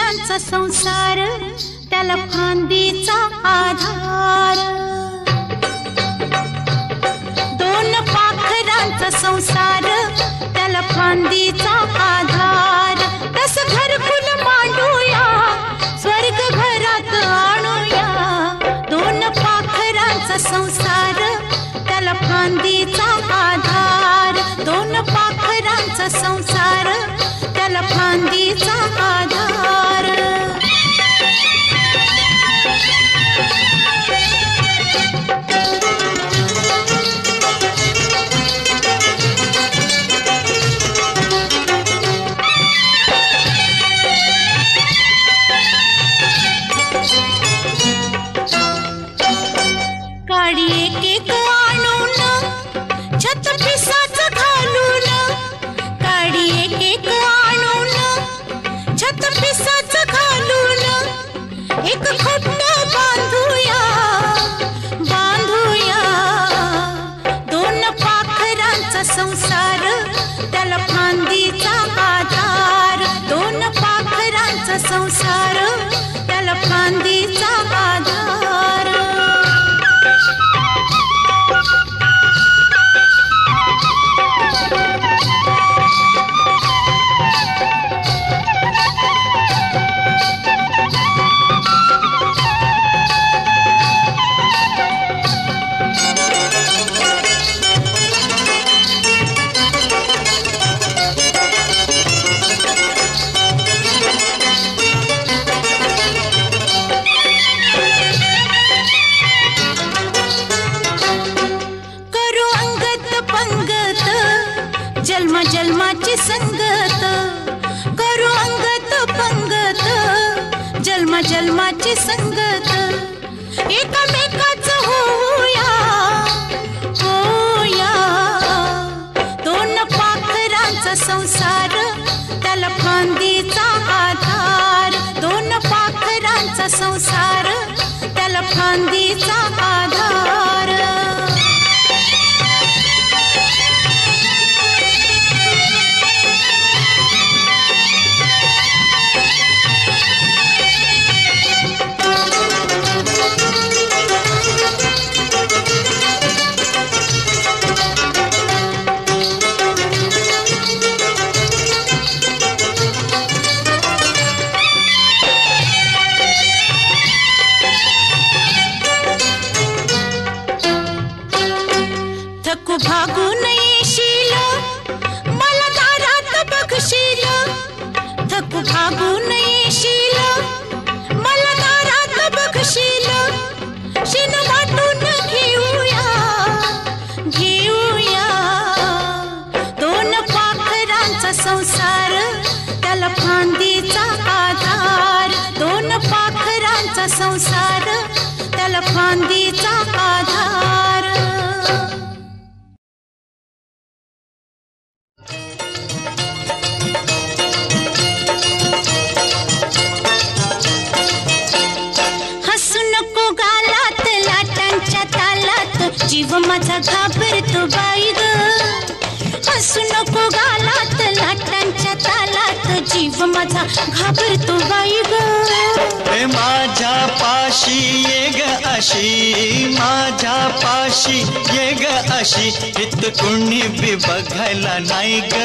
पाखरांचा संसार त्याला फांदीचा आधार. दोन पाखरांचा संसार त्याला फांदीचा आधार. तस घरकुल मांडूया स्वर्ग घरात आणूया. दोन पाखरांचा संसार त्याला फांदीचा आधार. दोन पाखरांचा संसार त्याला फांदीचा आधार. काडी एक एक आणून छत पिसाच घालून. काडी एक एक आणून छत पिसाच घालून. एक खोपट बांधूया बांधूया. दोन पाखरांचा संसार त्याला फांदीचा आधार. दोन पाखरांचा संसार त्याला फांदीचा आधार. जन्माची संगत करू अंगत पंगत. जन्म जन्माची संगत एकमेकाच होऊया होऊया. दोन पाखरांचा संसार त्याला फांदीचा आधार. दोन पाखरांचा संसार त्याला फांदीचा आधार. थकू भागून येशील मला दारात बघशील. थकू भागून येशील मला दारात बघशील. शिन वाटून घेऊया घेऊया. दोन पाखरांचा संसार त्याला फांदीचा आधार. दोन पाखरांचा संसार त्याला फांदीचा आधार. हसू नको गालात लाटांच्या तालात जीव माझा घाबरतो बाई ग. हसू नको गालात लाटांच्या तालात जीव माझा घाबरतो बाई ग. माझ्या पाशी ये ग अशी. माझ्या पाशी ये ग अशी. हित कुणी बी बघायला नाही ग.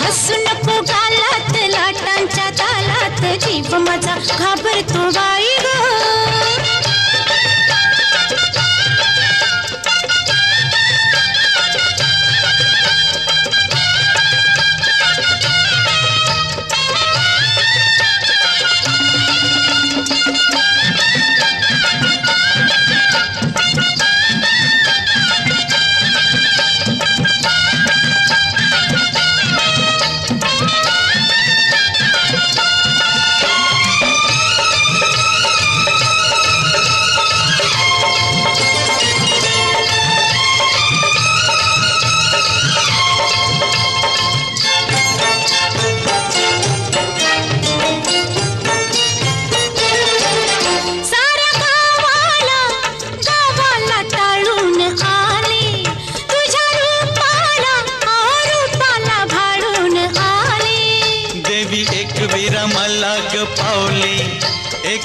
हसू नको गालात लाटांच्या तालात जीव माझा घाबरतो बाई ग.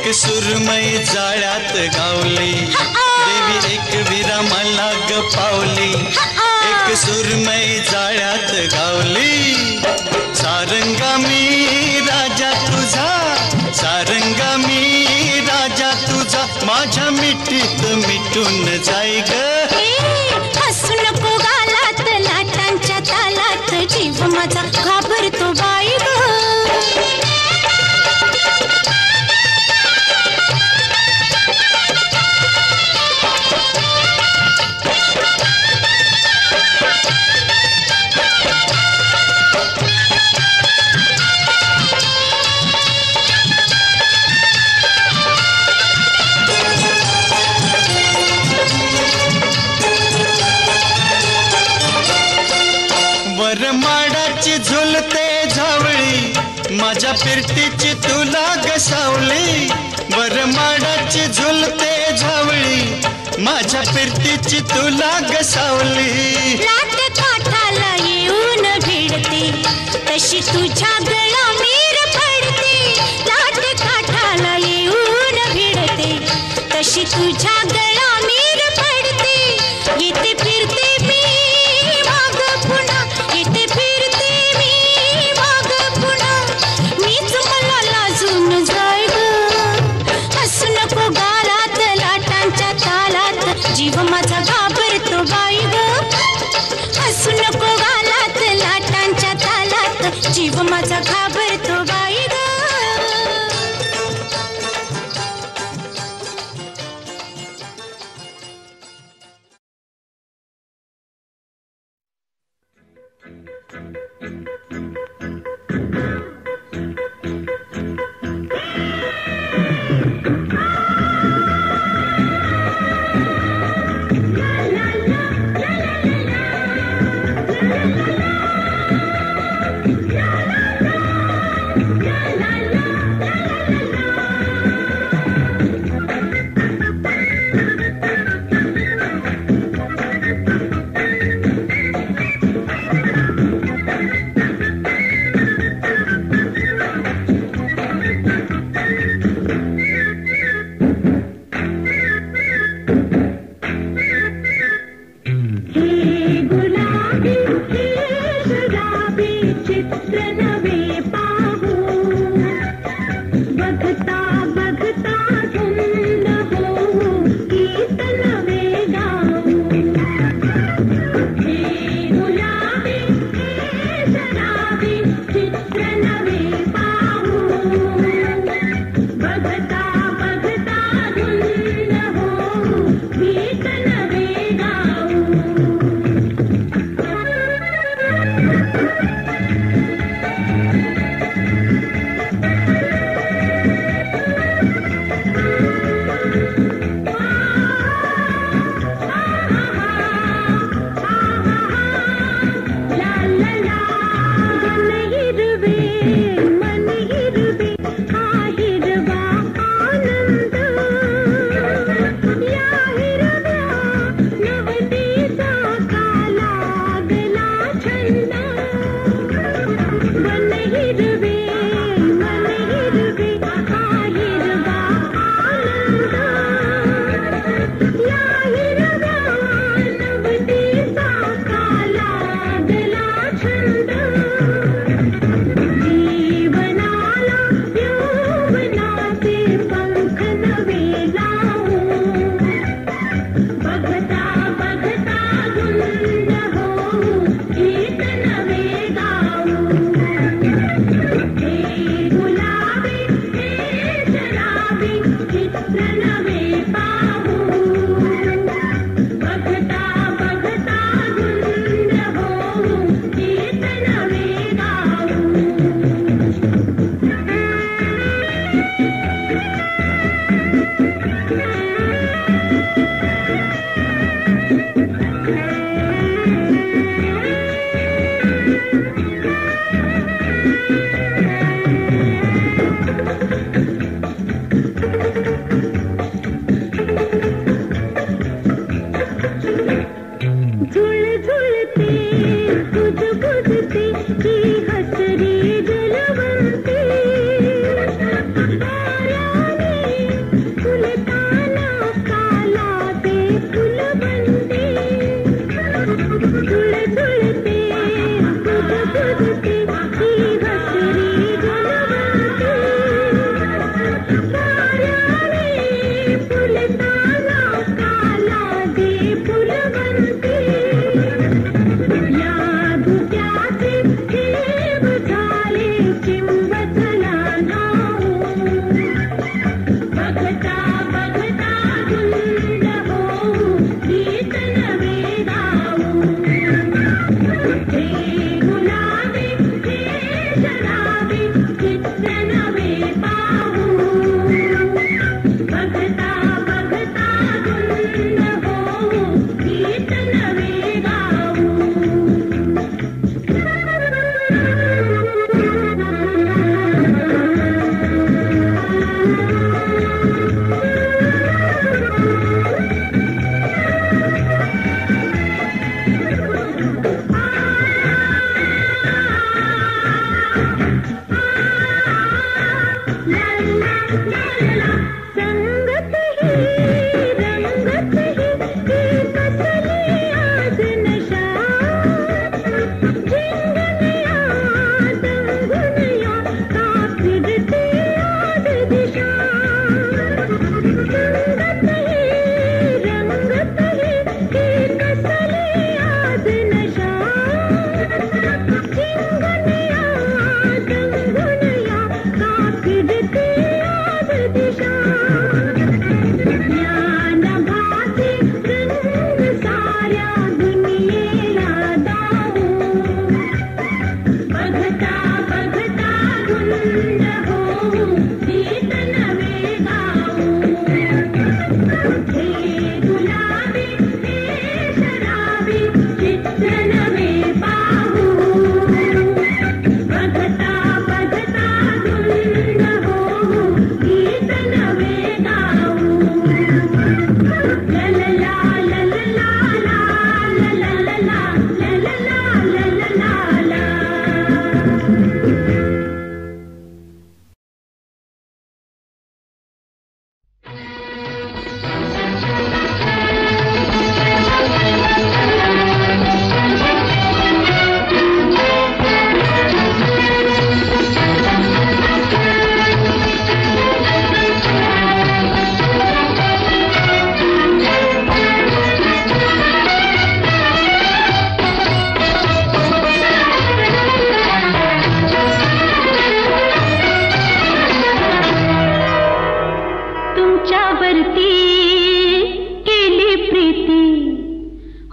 एक सुरमई जाळ्यात गावली, देवी एक विरामाला ग पावली. एक सुरमई जाळ्यात गावली, सारंगा मी राजा तुझा, सारंगा मी राजा तुझा, माझ्या मिठीत मिटून जाय ग. हसू नको गालात लाटांच्या तालात, जीव माझा घाबरतो बाई ग. वरमाडाची झुलते झावळी, माझ्या फिरतीची तुला गसावली. वरमाडाची झुलते झावळी, माझ्या फिरतीची तुला गसावली. लाट काठाला येऊन भिडते, तशी तुझ्या गळा मीर पडते. लाट काठाला येऊन भिडते, तशी तुझ्या गळा मीर पडते. येते फिरते मी माग पुन्हा, येते फिरते मी माग पुन्हा, मीच मला लाजून जाय ग. हसू नको गालात लाटांच्या तालात, जीव माझा घाबरतो बाई ग. हसू नको गालात लाटांच्या तालात, जीव माझा घाबरतो बाई ग.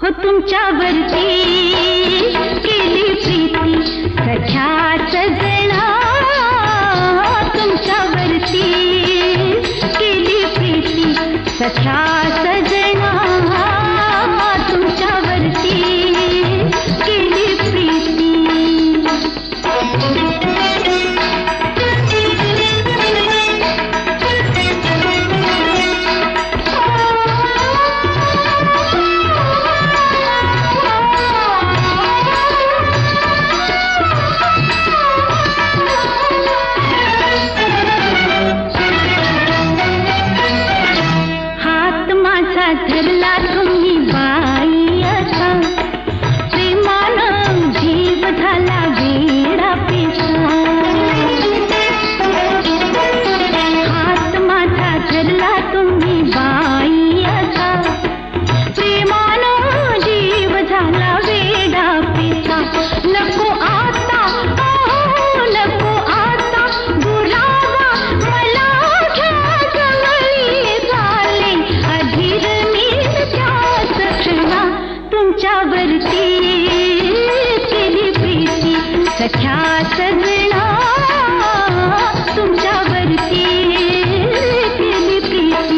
हो तुमच्यावरती केली प्रीती सख्या सजना, तुमच्यावरती केली प्रीती सख्या सजना, तुमच्यावरती केली प्रीती. धरला तुम्ही बाई असा, प्रेमानं जीव झाला वेडा पेसा. हात माझा धरला तुम्ही बाई असा, प्रेमानं जीव झाला वेडा पेसा. नको आता नको आता दुरावा मला घ्या जवळी झाले अधीर तुमच्यावरती केली प्रीती सख्या सजना, तुमच्यावरती केली प्रीती.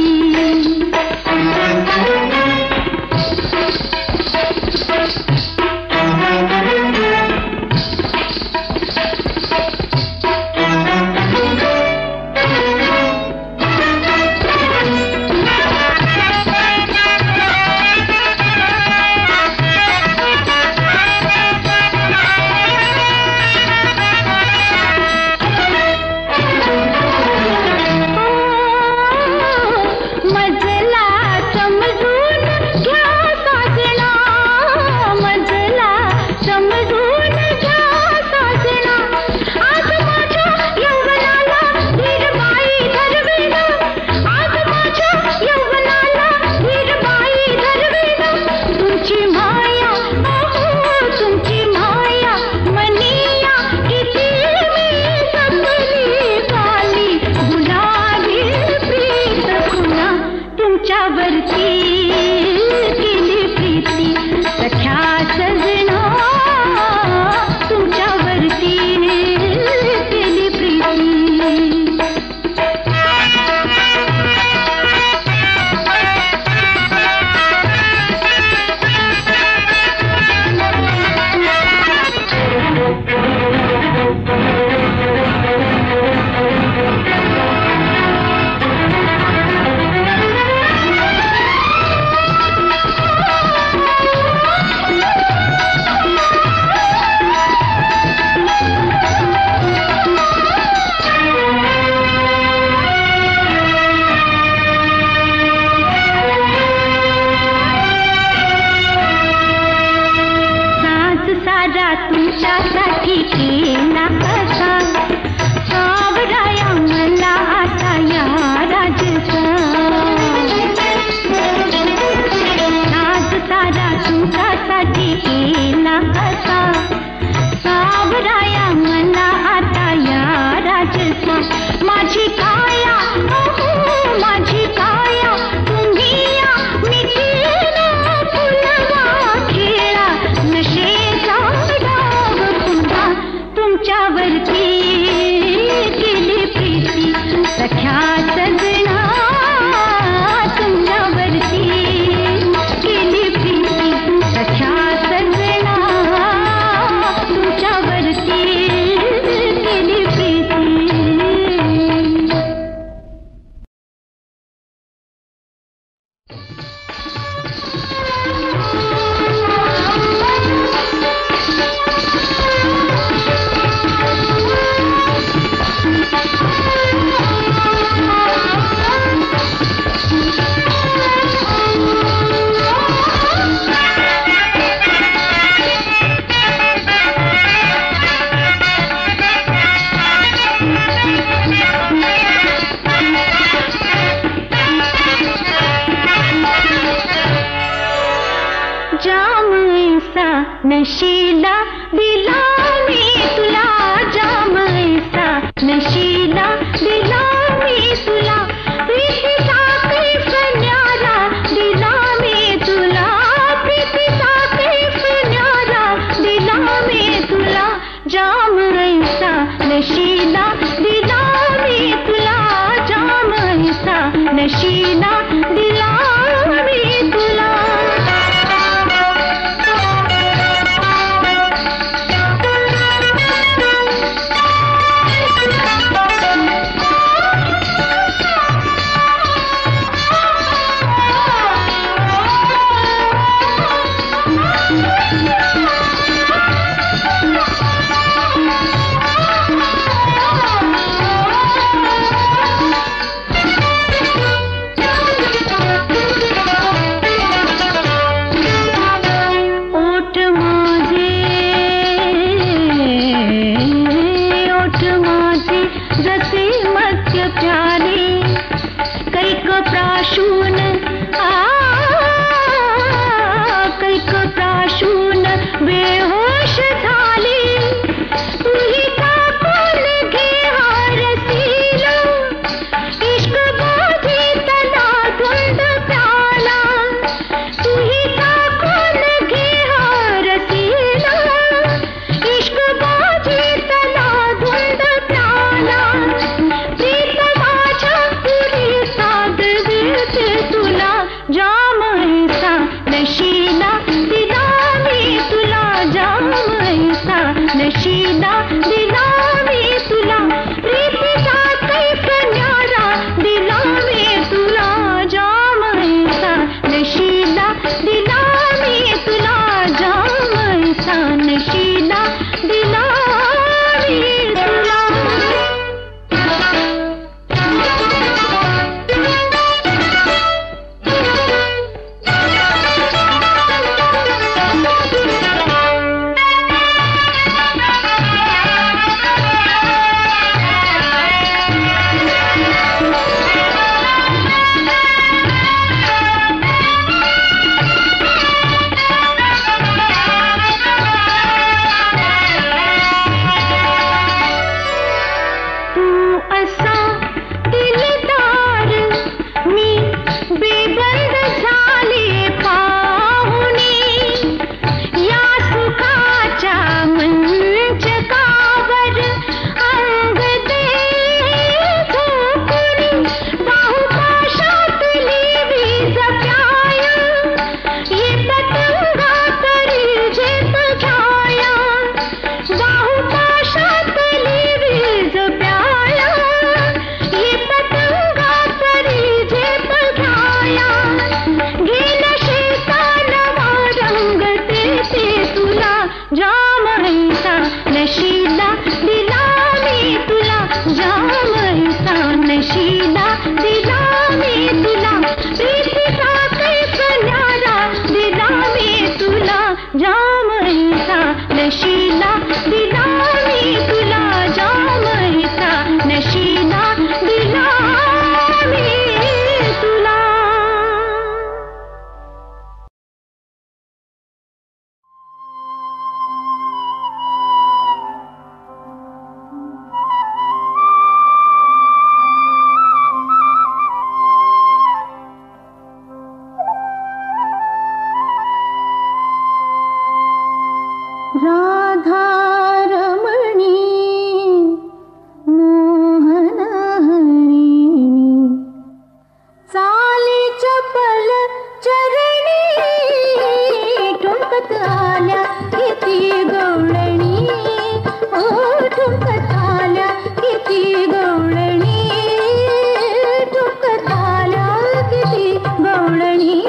तुमच्यासाठी केला कसा सावराया मला आता या राजसा. साज सारा तुमच्यासाठी केला कसा सावराया मला आता या राजसा. माझी काया माझी काया तुम्ही या मिठीला फुलवा खेळा नशेचा तुमच्यावरती केली प्रीती सख्या सजना, तुमच्यावरती केली प्रीती सख्या सजना, तुमच्यावरती केली प्रीती. नशीला दिला मी तुला जाम ऐसा, नशीला दिला मी तुला प्रीतीचा कैफ न्यारा दिला मी तुला प्रीतीचा राधारमणी मोहन हरिणी चाली चपल चरणी ठुमकत आल्या किती गवळणी ओ ठुमकत आल्या किती गवळणी ठुमकत आल्या किती गवळणी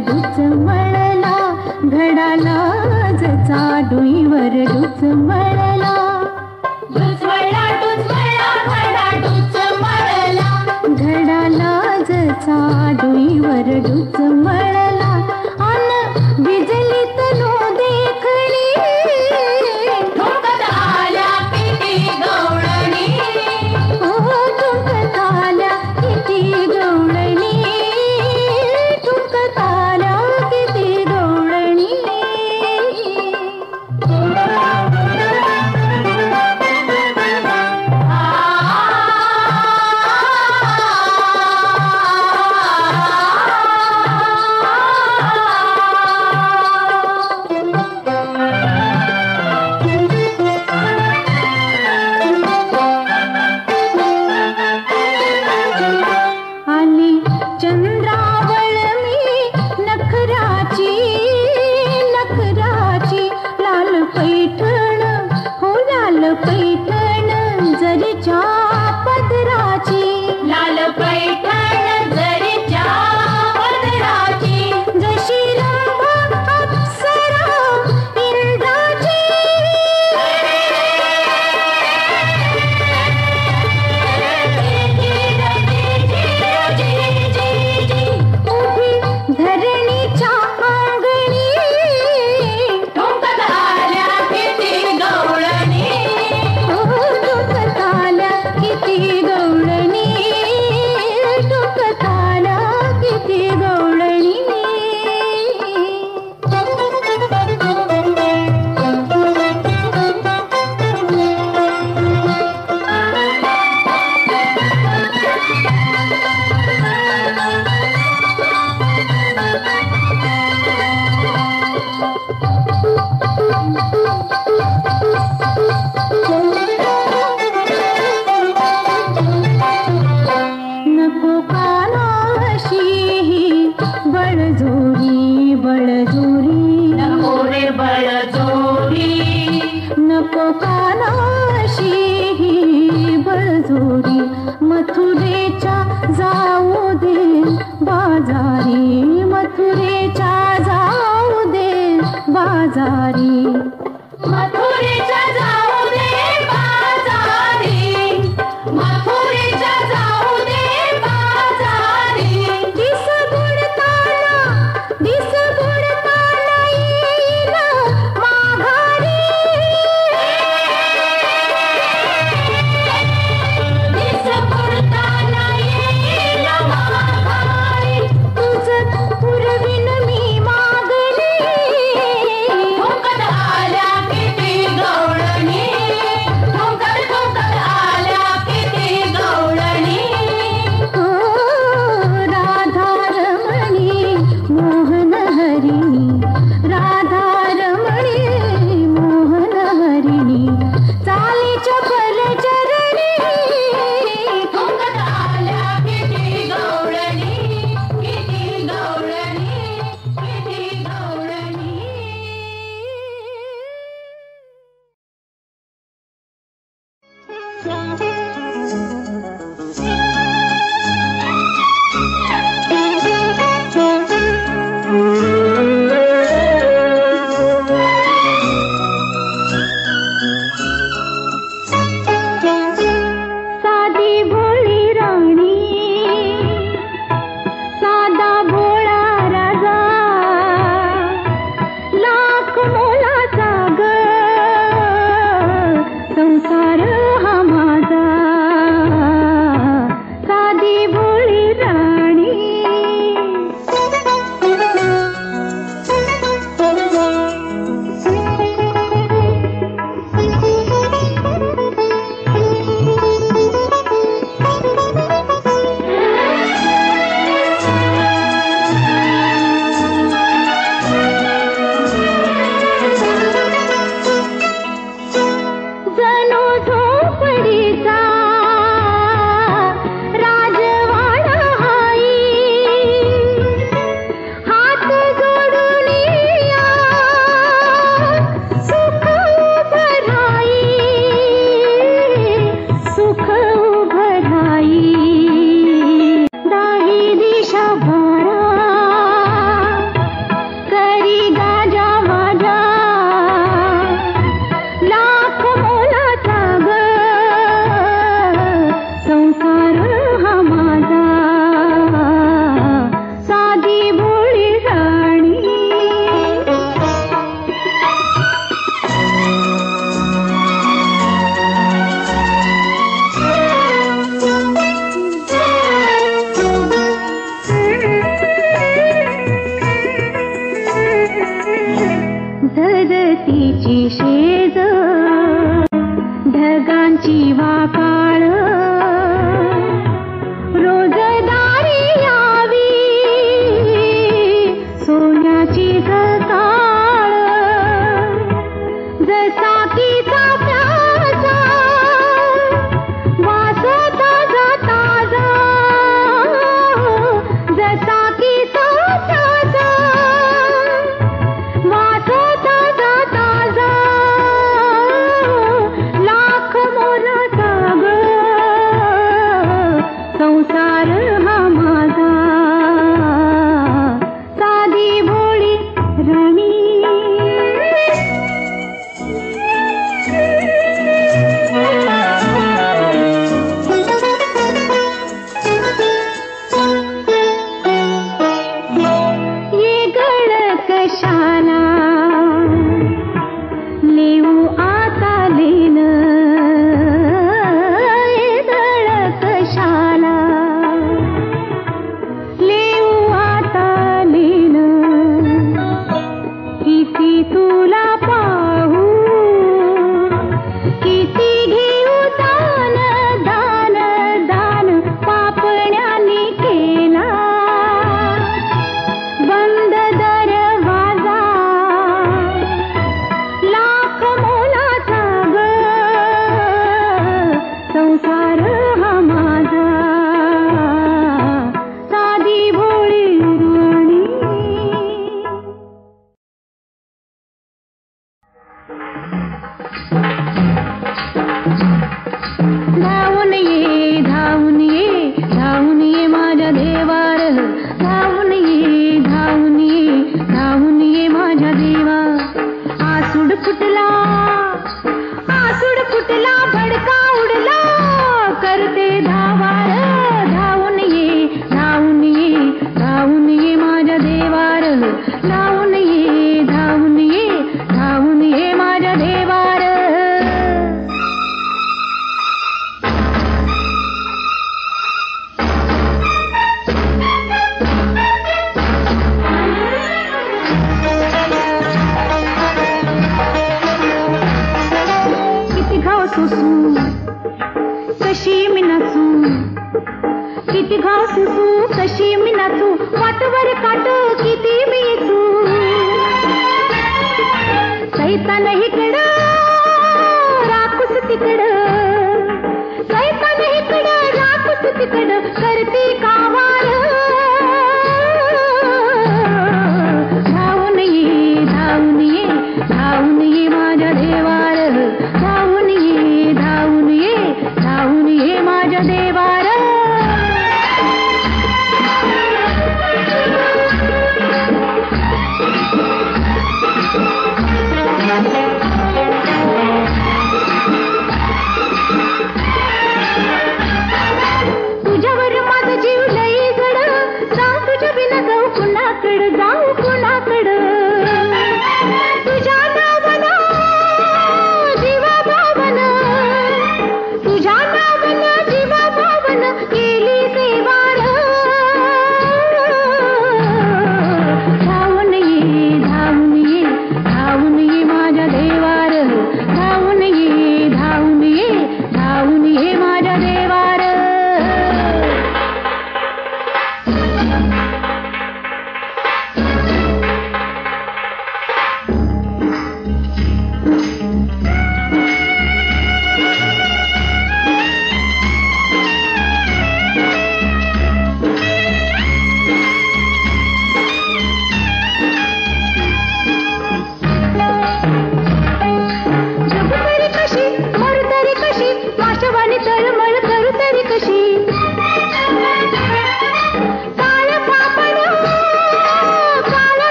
डुचमळला घडाला जचा डोईवर डुचमळला डुचमळला डुचमळला घडा डुचमळला घडाला जचा डोईवर डुचमळला अन बिजलीत नो देखणी ठोकत आल्या किती गवळणी ओ ठोकत आल्या किती गवळणी पैठण जरीच्या पदराची लाल पैठण जरीच्या पदराची जशी रंभ अप्सरा इंद्राची उभी धरणीच्या अंगणी ठोकत आल्या किती गवळणी किती गवळणी ठोकत आल्या किती गवळणी नको कानाशी बळजोरी बळजोरी नको रे बळजोरी नको कानाशी बळजोरी मथुरेच्या जाऊ दे बाजारी मथुरेच्या जाऊ दे बाजारी मथुरेच्या जाऊ दे बाजारी मथुरेच्या जाऊ दे बाजारी दिस बुडताना येईल माघारी दिस बुडताना येईल माघारी तुझं पुरविन तिची शेज ढगांची वाकाळ रोजदारी यावी सोन्याची सकाळ जसा की चाफ्याचा वास ताजा ताजा जसा की चाफ्याचा वास ताजा ताजा लाख मोलाचा ग संसार हा माझा साधी भोळी राणी ये गळ कशाला लिहू आता लेन ये गळ कशाला लिहू आता लेन किती तुला पाहू किती घेऊ दान दान दान पापण्याने केला बंद दरवाजा लाख मोला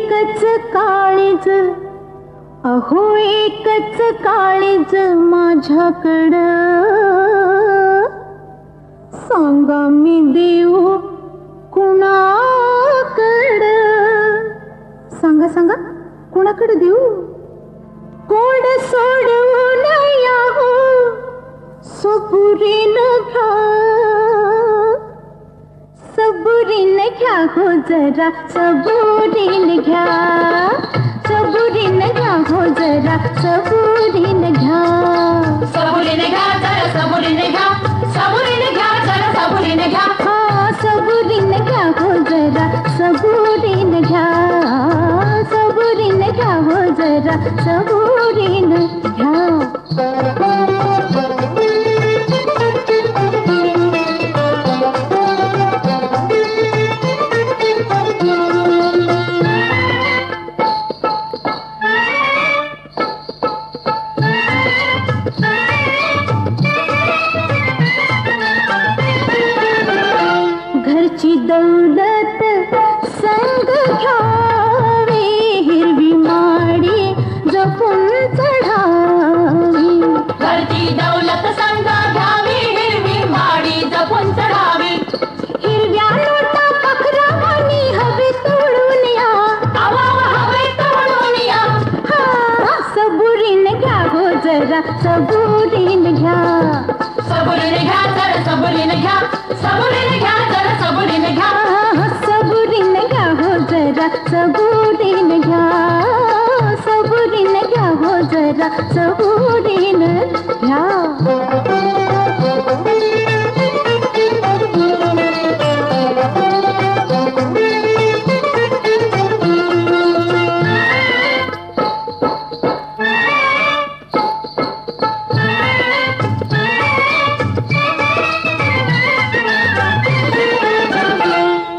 एकच काळीज, अहो एकच काळीज माझ्याकडं, सांगा मी देऊ कुणाकडं, सांगा सांगा कुणाकडे देऊ. कोड सोडवून या हो सबुरीनं घ्या, सबुरीनं घ्या हो जरा सबुरीनं घ्या, सबुरीनं घ्या हो जरा सबुरीनं घ्या, सबुरीने घ्या जरा सबुरीने घ्या, सबुरीने घ्या जरा सबुरीने घ्या. हा सबुरीनं घ्या हो जरा सबुरीनं घ्या, सबुरीनं घ्या हो जरा सबुरीनं घ्या. घरची दौलत संग घ्यावी, हिरवी माडी जपून चढावी, घरची दौलत संग घ्यावी, हिरवी माडी जपून चढावी. हिरव्या नोटा पखरावानी हवे तोडून या, आवावा हवे तोडून या. हा सबुरीनं घ्या हो जरा सबुरीनं घ्या, सबुरीने घ्या जरा सबुरीने घ्या, सबुरीने घ्या जरा सबुरीने घ्या. सबुरीनं घ्या हो जरा सबुरीनं घ्या, सबुरीनं घ्या हो जरा सबुरीनं घ्या.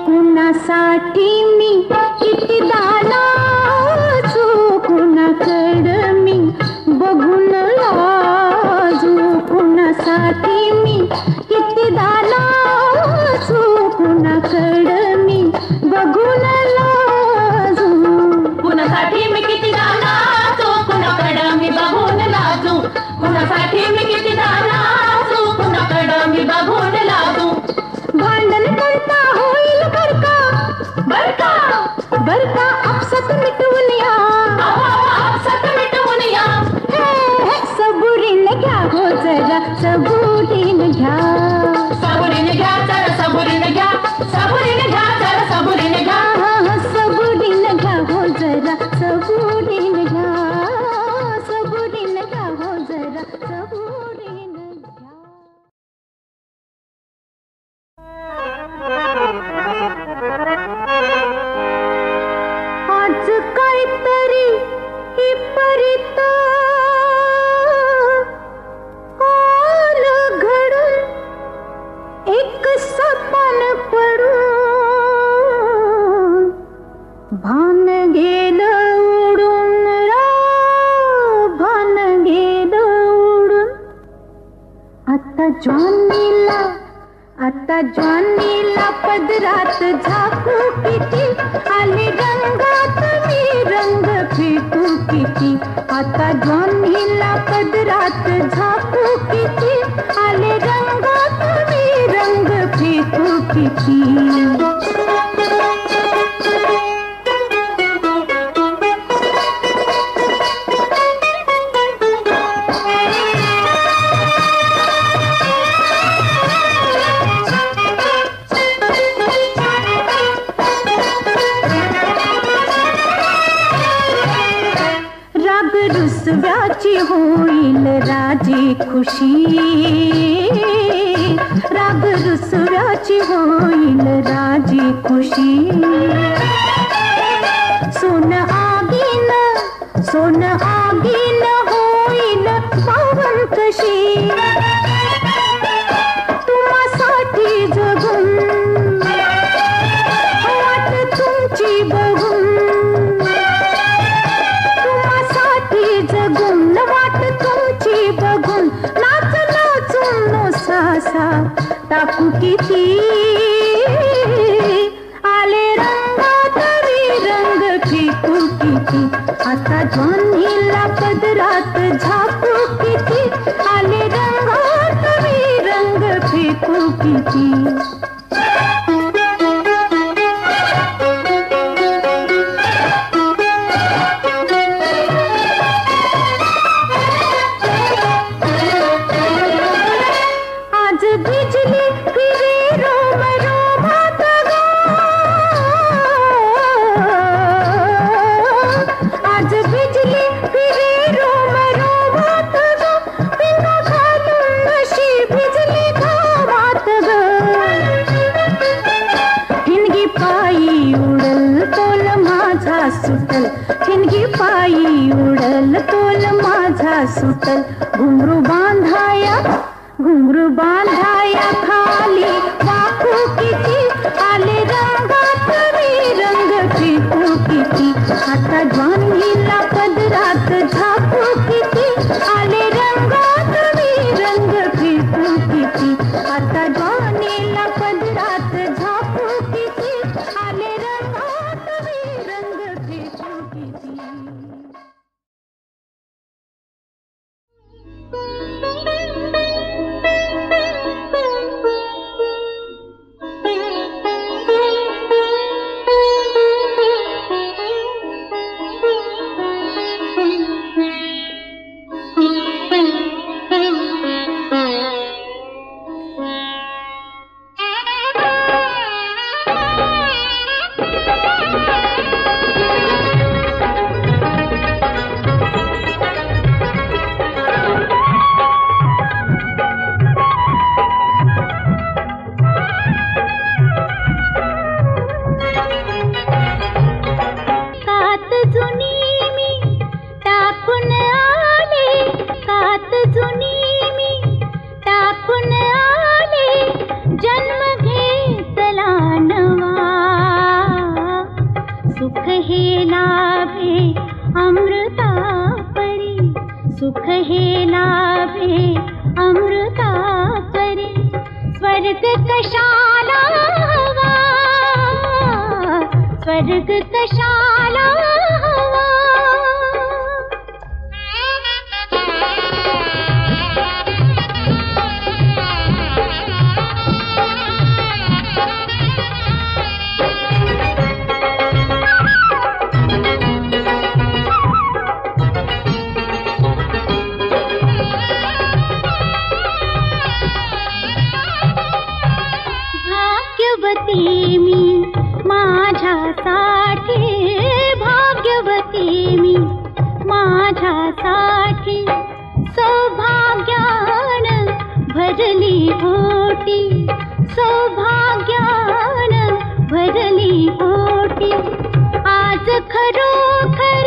कुणासाठी मी किती दानाचू, कुणाकडं मी बघून लाजू, कुणासाठी मी किती दानाचू, कुणाकडं मी बघून लाजू, कुणासाठी मी किती दानाचू, कुणाकडं मी बघून लाजू, कुणासाठी मी किती दानाचू, कुणाकडं मी बघून लाजू. भांडण करता होईल बरका, बरका बरका आपसात मिटवून या, आपसात मिटवून या. सबुरीनं घ्या हो जरा सबुरीनं घ्या, सबुरीने घ्या जरा सबुरीने घ्या, सबुरीने घ्या जरा सबुरीने घ्या. सबुरीनं घ्या हो जरा सबुरीनं घ्या, सबुरीनं घ्या हो जरा सबुरीनं घ्या. आज काहीतरी विपरीत आलं घडून, एक सपन पडून भान गेलं उडून, भान गेलं उडून. आता ज्वानीला पदरात झाकू किती, आले रंगात मी रंग फेकू किती, आता ज्वानीला पदरात झाकू किती, आले रंगात मी रंग फेकू किती. रुसव्याची होईल राजी खुशी, राग रुसव्याची होईल राजी खुशी. सोन आगीन होईल पावन कशी, तुम्हासाठी जगून वाट तुमची बघून, जगून वाट तुमची बघून, नाच नाचून सासा टाकू किती, आले रंगात मी रंग फेकू माझा सुटल, ठिणगी पायी उडल तोल माझा सुटल. घुंगरू बांधाया खाली वाकू किती, आले रंगात मी रंग फेकू किती. आता ज्वानीला पदरात झाकू किती, आले रंगात मी रंग फेकू किती. आता ज्वानीला पदरात झाकू किती, आले रंगात मी रंग फेकू किती. सुख हे लाभे अमृता परी. स्वर्ग कशाला हवा, स्वर्ग कशाला हवा. भाग्यवती मी माझ्यासाठी, भाग्यवती मी माझ्यासाठी. सौभाग्यान भरली ओटी, सौभाग्यान भरली ओटी. आज खरोखर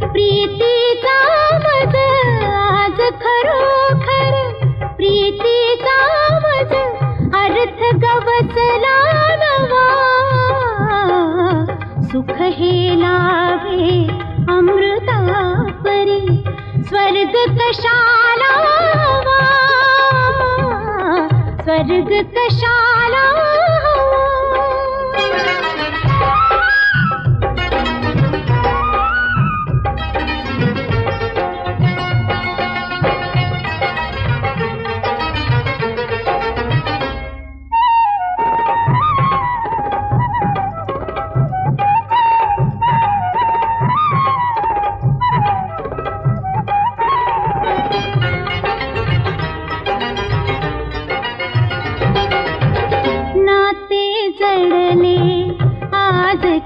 प्रीतीचा मज, आज खरोखर प्रीतीचा मज. अर्थ गवसला नवा, सुख हे लाभे अमृता परी. स्वर्ग कशाला हवा, स्वर्ग कशाला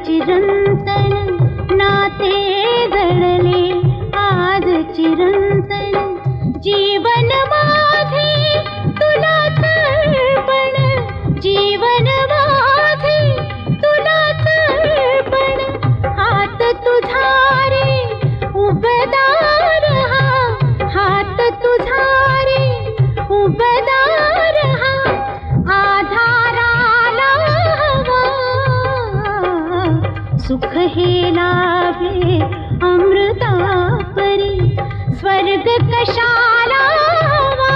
चिरंतन. नाते जळले आज चिरंतन. जीवन माझे तुला अर्पण, जीवन माझे तुला अर्पण. हात तुझा रे उबदार हा, हात तुझा रे उबदार हा. आधाराला हवा, सुख हे लाभे अमृता परी. स्वर्ग कशाला हवा,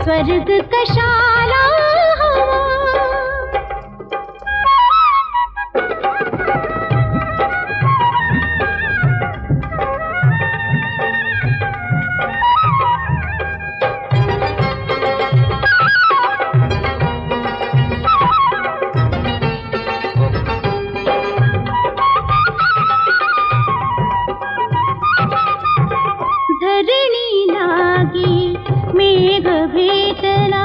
स्वर्ग कशाला हवा. धरणी लागी मेघ भेटला,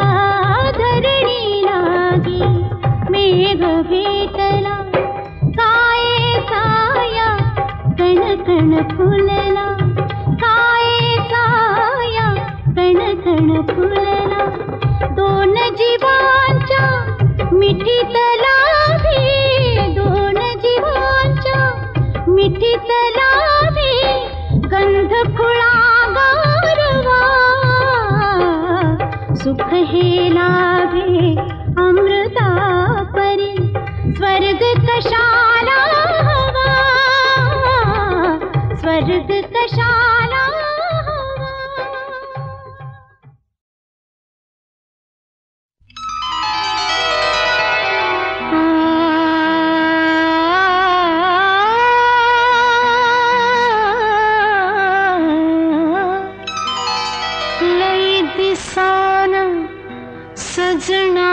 धरणी लागी मेघ भेटला. काय काया कण कण फुलला, काय काया कण कण फुलला. दोन जीवांच्या मिठीत लाभी, दोन जीवा हे लाभे अमृता परी स्वर्ग कशाला हवा स्वर्ग कशाला सजना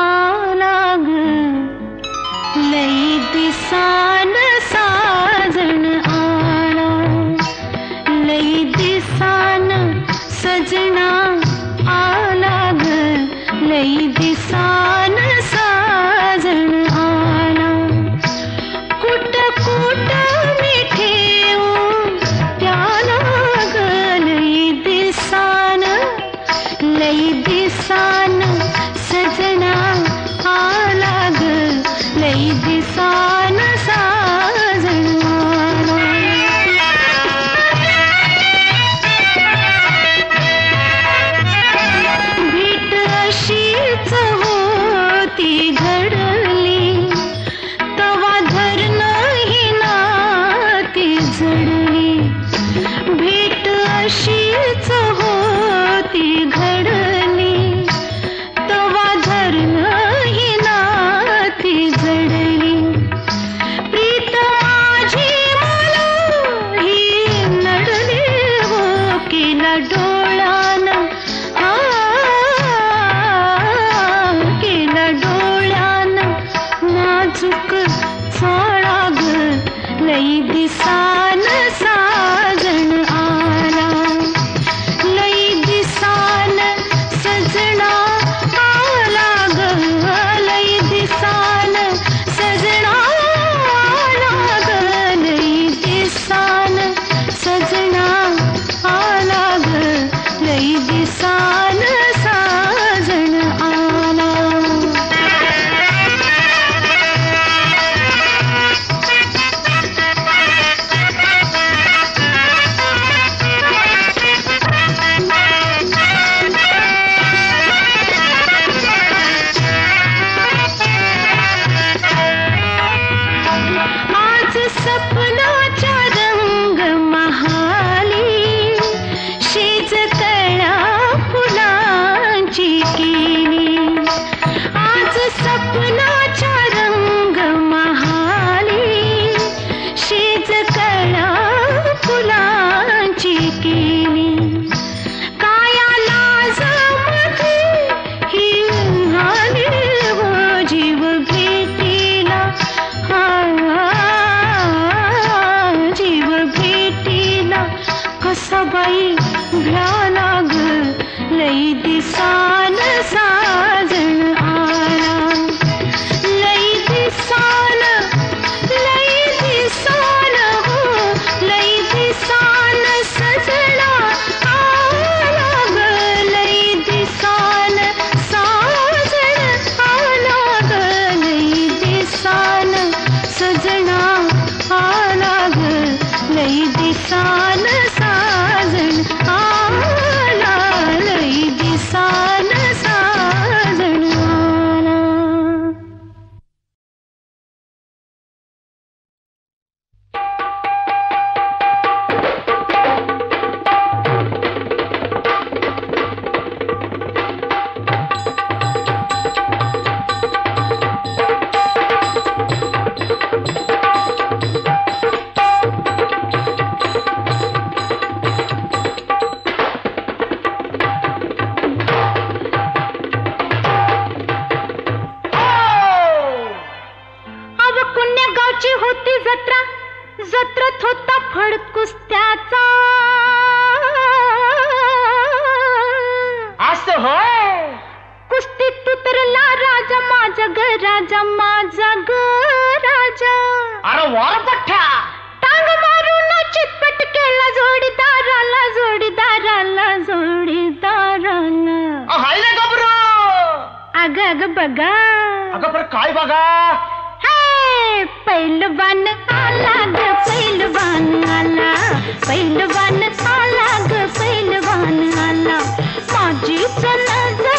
आलाग लई दिसान साजन आला लई दिसान सजना आलाग लई दिसान साजन आला कुट कुट मिठेऊ त्याला ग लई दिसान सजना आला ग लई दिसान साजन भेट अशीच होती घडली तवा धरणही नाती जडली भेट अशीच होती घडली लई दिसान साजन आला लई दिसान सजना आला ग लई दिसान सजना आला ग लई दिसान सजना आला ग लई दिसान साजन आला सपनाच्या रंग महाली शेज कळा फुलांची केली आज सपनाच्या रंग महाली शेज कळा फुलांची केली काया लाजमध्ये ही हानी हो जीव भेटीला कसाबाई भ्याला ग लई दिसान साजन आला लई दिसान हो लई दिसान सजना आला ग लई दिसान साजन आला ग लई दिसान सजना आला ग लई दिसान साजन आला लई दिसान साजन आला होती जत्रा जत्रत होता फड कुस्त्याचा असं होय कुस्तीत उतरला राजा माझा ग राजा माझा ग राजा अरे वार पठ्ठा टांग मारून चितपट केला जोडीदाराला जोडीदाराला जोडीदाराला हाय रे गबरू अग अग बघा अगं पर काय बघा पहिलवान आला ग पहिलवान आला पहिलवान आला ग पहिलवान आला माझी नजर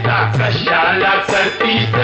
कशाला करतीस